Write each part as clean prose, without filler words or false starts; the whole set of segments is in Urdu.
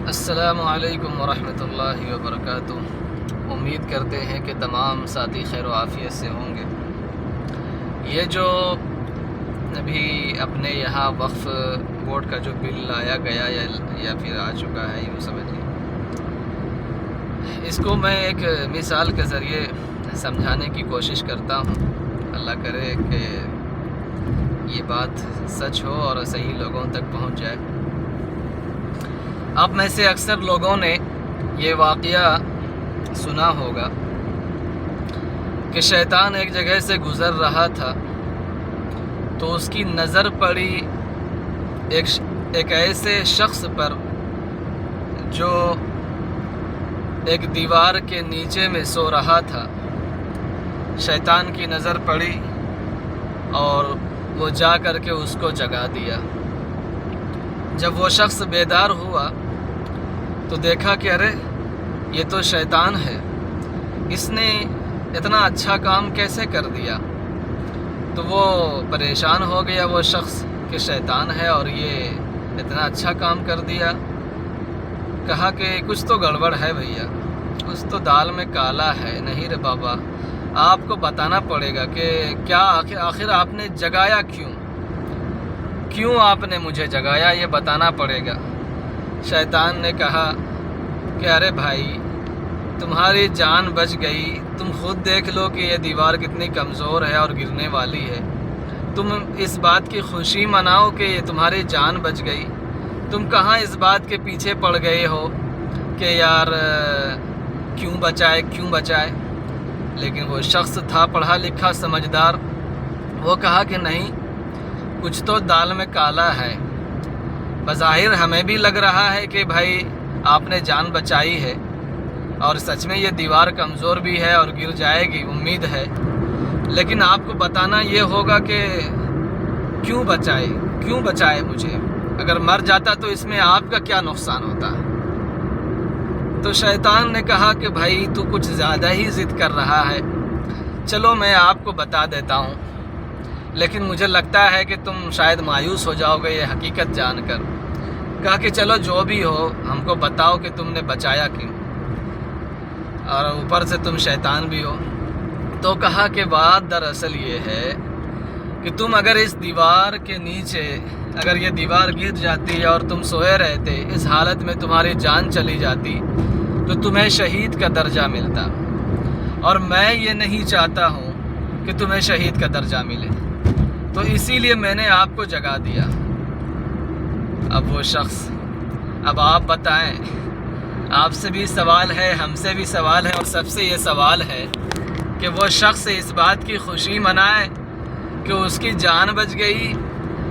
السلام علیکم ورحمۃ اللہ وبرکاتہ۔ امید کرتے ہیں کہ تمام ساتھی خیر و عافیت سے ہوں گے۔ یہ جو ابھی اپنے یہاں وقف بورڈ کا جو بل لایا گیا یا پھر آ چکا ہے، یوں سمجھیے، اس کو میں ایک مثال کے ذریعے سمجھانے کی کوشش کرتا ہوں۔ اللہ کرے کہ یہ بات سچ ہو اور صحیح لوگوں تک پہنچ جائے۔ آپ میں سے اکثر لوگوں نے یہ واقعہ سنا ہوگا کہ شیطان ایک جگہ سے گزر رہا تھا تو اس کی نظر پڑی ایک ایسے شخص پر جو ایک دیوار کے نیچے میں سو رہا تھا۔ شیطان کی نظر پڑی اور وہ جا کر کے اس کو جگا دیا۔ جب وہ شخص بیدار ہوا تو دیکھا کہ ارے یہ تو شیطان ہے، اس نے اتنا اچھا کام کیسے کر دیا؟ تو وہ پریشان ہو گیا وہ شخص کہ شیطان ہے اور یہ اتنا اچھا کام کر دیا۔ کہا کہ کچھ تو گڑبڑ ہے بھیا، کچھ تو دال میں کالا ہے۔ نہیں رے بابا، آپ کو بتانا پڑے گا کہ کیا آخر آپ نے جگایا کیوں آپ نے مجھے جگایا، یہ بتانا پڑے گا۔ شیطان نے کہا کہ ارے بھائی، تمہاری جان بچ گئی، تم خود دیکھ لو کہ یہ دیوار کتنی کمزور ہے اور گرنے والی ہے۔ تم اس بات کی خوشی مناؤ کہ یہ تمہاری جان بچ گئی۔ تم کہاں اس بات کے پیچھے پڑ گئے ہو کہ یار کیوں بچائے۔ لیکن وہ شخص تھا پڑھا لکھا سمجھدار، وہ کہا کہ نہیں، کچھ تو دال میں کالا ہے۔ بظاہر ہمیں بھی لگ رہا ہے کہ بھائی آپ نے جان بچائی ہے اور سچ میں یہ دیوار کمزور بھی ہے اور گر جائے گی، امید ہے، لیکن آپ کو بتانا یہ ہوگا کہ کیوں بچائے مجھے؟ اگر مر جاتا تو اس میں آپ کا کیا نقصان ہوتا؟ تو شیطان نے کہا کہ بھائی تو کچھ زیادہ ہی ضد کر رہا ہے، چلو میں آپ کو بتا دیتا ہوں، لیکن مجھے لگتا ہے کہ تم شاید مایوس ہو جاؤ گے یہ حقیقت جان کر۔ کہا کہ چلو جو بھی ہو، ہم کو بتاؤ کہ تم نے بچایا کیوں، اور اوپر سے تم شیطان بھی ہو۔ تو کہا کہ بات دراصل یہ ہے کہ تم اگر اس دیوار کے نیچے اگر یہ دیوار گر جاتی اور تم سوئے رہتے، اس حالت میں تمہاری جان چلی جاتی تو تمہیں شہید کا درجہ ملتا، اور میں یہ نہیں چاہتا ہوں کہ تمہیں شہید کا درجہ ملے، تو اسی لیے میں نے آپ کو جگا دیا۔ اب وہ شخص، اب آپ بتائیں، آپ سے بھی سوال ہے، ہم سے بھی سوال ہے، اور سب سے یہ سوال ہے کہ وہ شخص اس بات کی خوشی منائے کہ اس کی جان بچ گئی،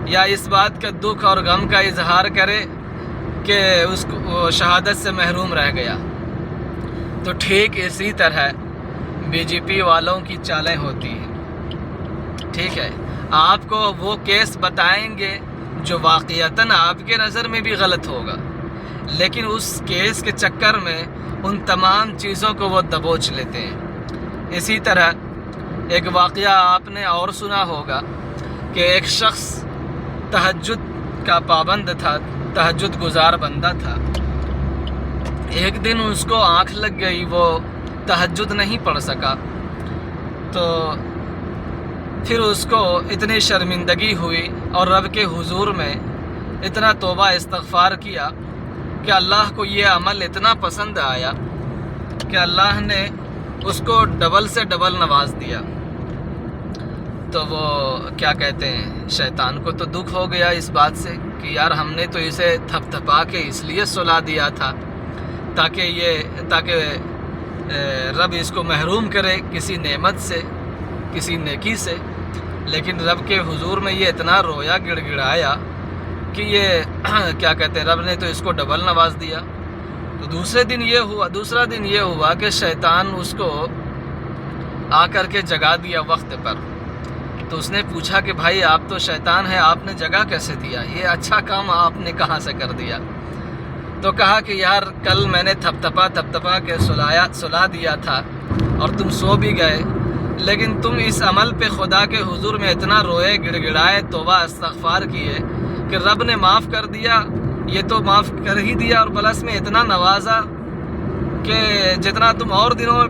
یا اس بات کا دکھ اور غم کا اظہار کرے کہ اس کو شہادت سے محروم رہ گیا؟ تو ٹھیک اسی طرح BJP والوں کی چالیں ہوتی ہیں، ٹھیک ہے؟ آپ کو وہ کیس بتائیں گے جو واقعتاً آپ کے نظر میں بھی غلط ہوگا، لیکن اس کیس کے چکر میں ان تمام چیزوں کو وہ دبوچ لیتے ہیں۔ اسی طرح ایک واقعہ آپ نے اور سنا ہوگا کہ ایک شخص تہجد کا پابند تھا، تہجد گزار بندہ تھا۔ ایک دن اس کو آنکھ لگ گئی، وہ تہجد نہیں پڑھ سکا، تو پھر اس کو اتنی شرمندگی ہوئی اور رب کے حضور میں اتنا توبہ استغفار کیا کہ اللہ کو یہ عمل اتنا پسند آیا کہ اللہ نے اس کو ڈبل سے ڈبل نواز دیا۔ تو وہ کیا کہتے ہیں، شیطان کو تو دکھ ہو گیا اس بات سے کہ یار ہم نے تو اسے تھپ تھپا کے اس لیے سلا دیا تھا تاکہ رب اس کو محروم کرے کسی نعمت سے، کسی نیکی سے، لیکن رب کے حضور میں یہ اتنا رویا گڑ گڑایا کہ یہ کیا کہتے ہیں، رب نے تو اس کو ڈبل نواز دیا۔ تو دوسرا دن یہ ہوا کہ شیطان اس کو آ کر کے جگا دیا وقت پر۔ تو اس نے پوچھا کہ بھائی آپ تو شیطان ہیں، آپ نے جگا کیسے دیا؟ یہ اچھا کام آپ نے کہاں سے کر دیا؟ تو کہا کہ یار کل میں نے تھپ تھپا کے سلا دیا تھا اور تم سو بھی گئے، لیکن تم اس عمل پہ خدا کے حضور میں اتنا روئے گڑ گڑائے، توبہ استغفار کیے کہ رب نے معاف کر دیا یہ تو معاف کر ہی دیا اور پلس میں اتنا نوازا کہ جتنا تم اور دنوں میں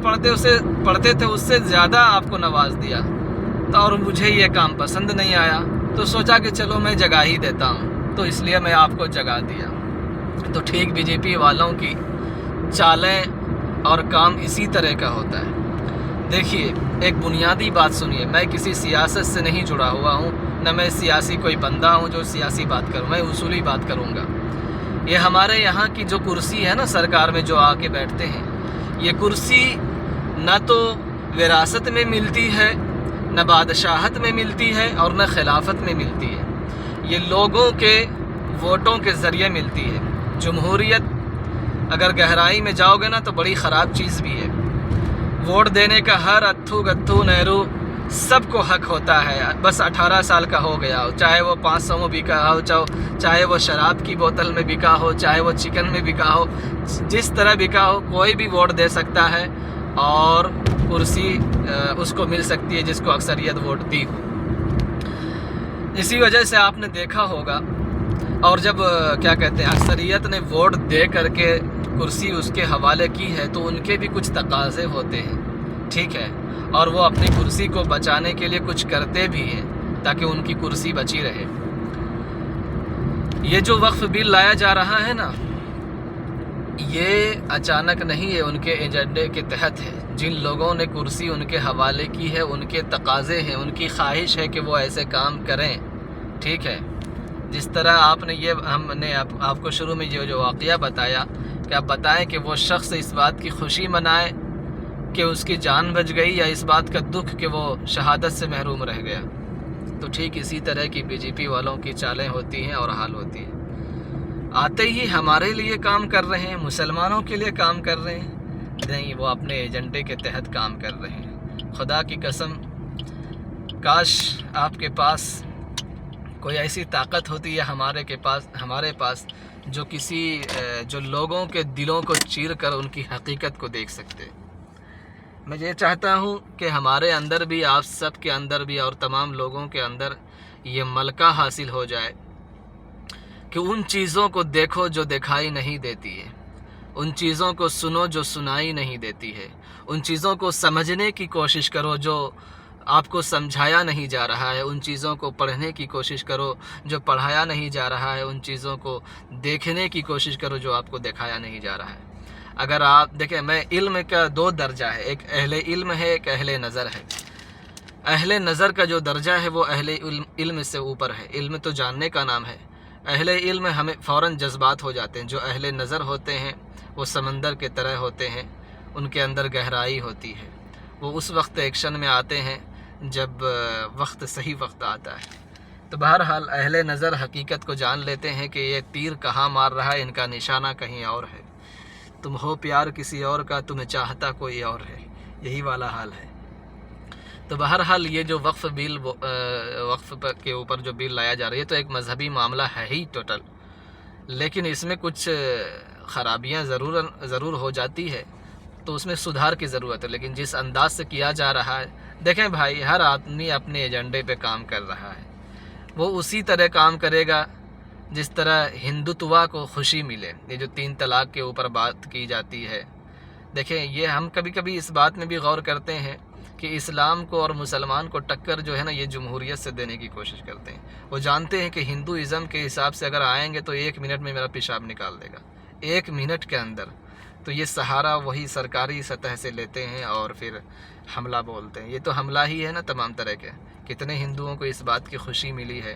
پڑھتے تھے اس سے زیادہ آپ کو نواز دیا. تو اور مجھے یہ کام پسند نہیں آیا تو سوچا کہ چلو میں جگہ ہی دیتا ہوں، تو اس لیے میں آپ کو جگہ دیا. تو ٹھیک بی جے پی والوں کی چالیں اور کام اسی طرح کا ہوتا ہے. دیکھیے ایک بنیادی بات سنیے، میں کسی سیاست سے نہیں جڑا ہوا ہوں، نہ میں سیاسی کوئی بندہ ہوں جو سیاسی بات کروں، میں اصولی بات کروں گا. یہ ہمارے یہاں کی جو کرسی ہے نا سرکار میں جو آ کے بیٹھتے ہیں، یہ کرسی نہ تو وراثت میں ملتی ہے، نہ بادشاہت میں ملتی ہے، اور نہ خلافت میں ملتی ہے. یہ لوگوں کے ووٹوں کے ذریعے ملتی ہے. جمہوریت اگر گہرائی میں جاؤ گے نا تو بڑی خراب چیز بھی ہے. ووٹ دینے کا ہر اتھو گتھو نہرو سب کو حق ہوتا ہے، بس 18 سال کا ہو گیا ہو، چاہے وہ 500 میں بکا ہو، چاہے وہ شراب کی بوتل میں بکا ہو، چاہے وہ چکن میں بکا ہو، جس طرح بکا ہو کوئی بھی ووٹ دے سکتا ہے اور کرسی اس کو مل سکتی ہے جس کو اکثریت ووٹ دی ہو. اسی وجہ سے آپ نے دیکھا ہوگا، اور جب کیا کہتے ہیں اکثریت نے ووٹ دے کر کے کرسی اس کے حوالے کی ہے تو ان کے بھی کچھ تقاضے ہوتے ہیں، ٹھیک ہے، اور وہ اپنی کرسی کو بچانے کے لیے کچھ کرتے بھی ہیں تاکہ ان کی کرسی بچی رہے. یہ جو وقف بل لایا جا رہا ہے نا، یہ اچانک نہیں ہے، ان کے ایجنڈے کے تحت ہے. جن لوگوں نے کرسی ان کے حوالے کی ہے ان کے تقاضے ہیں، ان کی خواہش ہے کہ وہ ایسے کام کریں، ٹھیک ہے. جس طرح ہم نے آپ کو شروع میں جو واقعہ بتایا کہ آپ بتائیں کہ وہ شخص اس بات کی خوشی منائے کہ اس کی جان بچ گئی، یا اس بات کا دکھ کہ وہ شہادت سے محروم رہ گیا. تو ٹھیک اسی طرح کی بی جے پی والوں کی چالیں ہوتی ہیں اور حال ہوتی ہیں. آتے ہی ہمارے لیے کام کر رہے ہیں، مسلمانوں کے لیے کام کر رہے ہیں، نہیں، وہ اپنے ایجنڈے کے تحت کام کر رہے ہیں. خدا کی قسم کاش آپ کے پاس کوئی ایسی طاقت ہوتی ہے ہمارے پاس جو لوگوں کے دلوں کو چیر کر ان کی حقیقت کو دیکھ سکتے. میں یہ چاہتا ہوں کہ ہمارے اندر بھی، آپ سب کے اندر بھی، اور تمام لوگوں کے اندر یہ ملکہ حاصل ہو جائے کہ ان چیزوں کو دیکھو جو دکھائی نہیں دیتی ہے، ان چیزوں کو سنو جو سنائی نہیں دیتی ہے، ان چیزوں کو سمجھنے کی کوشش کرو جو آپ کو سمجھایا نہیں جا رہا ہے، ان چیزوں کو پڑھنے کی کوشش کرو جو پڑھایا نہیں جا رہا ہے، ان چیزوں کو دیکھنے کی کوشش کرو جو آپ کو دکھایا نہیں جا رہا ہے. اگر آپ دیکھیں، میں علم کا 2 درجہ ہے، ایک اہل علم ہے، ایک اہل نظر ہے. اہل نظر کا جو درجہ ہے وہ اہل علم سے اوپر ہے. علم تو جاننے کا نام ہے، اہل علم ہمیں فوراً جذبات ہو جاتے ہیں. جو اہل نظر ہوتے ہیں وہ سمندر کے طرح ہوتے ہیں، ان کے اندر گہرائی ہوتی ہے. وہ اس وقت ایکشن میں آتے ہیں جب صحیح وقت آتا ہے. تو بہرحال اہل نظر حقیقت کو جان لیتے ہیں کہ یہ تیر کہاں مار رہا ہے، ان کا نشانہ کہیں اور ہے. تم ہو پیار کسی اور کا، تمہیں چاہتا کوئی اور ہے، یہی والا حال ہے. تو بہرحال یہ جو وقف کے اوپر جو بل لایا جا رہا ہے، یہ تو ایک مذہبی معاملہ ہے ہی ٹوٹل، لیکن اس میں کچھ خرابیاں ضرور ہو جاتی ہے، تو اس میں سدھار کی ضرورت ہے. لیکن جس انداز سے کیا جا رہا ہے، دیکھیں بھائی، ہر آدمی اپنے ایجنڈے پہ کام کر رہا ہے. وہ اسی طرح کام کرے گا جس طرح ہندوتوا کو خوشی ملے. یہ جو 3 طلاق کے اوپر بات کی جاتی ہے، دیکھیں یہ ہم کبھی کبھی اس بات میں بھی غور کرتے ہیں کہ اسلام کو اور مسلمان کو ٹکر جو ہے نا، یہ جمہوریت سے دینے کی کوشش کرتے ہیں. وہ جانتے ہیں کہ ہندوازم کے حساب سے اگر آئیں گے تو 1 منٹ میں میرا پیشاب نکال دے گا، 1 منٹ کے اندر. تو یہ سہارا وہی سرکاری سطح سے لیتے ہیں اور پھر حملہ بولتے ہیں. یہ تو حملہ ہی ہے نا تمام طرح کے. کتنے ہندوؤں کو اس بات کی خوشی ملی ہے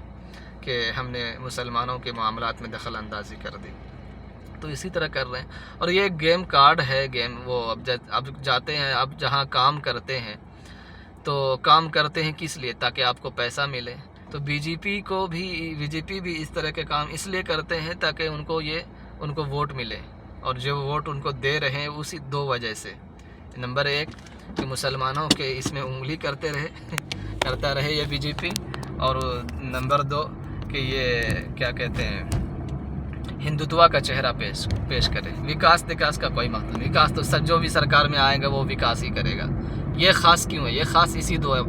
کہ ہم نے مسلمانوں کے معاملات میں دخل اندازی کر دی. تو اسی طرح کر رہے ہیں. اور یہ ایک گیم کارڈ ہے، وہ اب جاتے ہیں، اب جہاں کام کرتے ہیں تو کام کرتے ہیں کس لیے؟ تاکہ آپ کو پیسہ ملے. تو بی جے پی بھی اس طرح کے کام اس لیے کرتے ہیں تاکہ ان کو ووٹ ملے، اور جو ووٹ ان کو دے رہے ہیں اسی 2 وجہ سے. نمبر 1 کہ مسلمانوں کے اس میں انگلی کرتا رہے یہ بی جے پی، اور نمبر 2 کہ یہ کیا کہتے ہیں ہندوتوا کا چہرہ پیش کرے. وکاس کا کوئی مطلب نہیں. وکاس تو جو بھی سرکار میں آئے گا وہ وکاس ہی کرے گا. یہ خاص کیوں ہے؟ یہ خاص اسی 2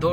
2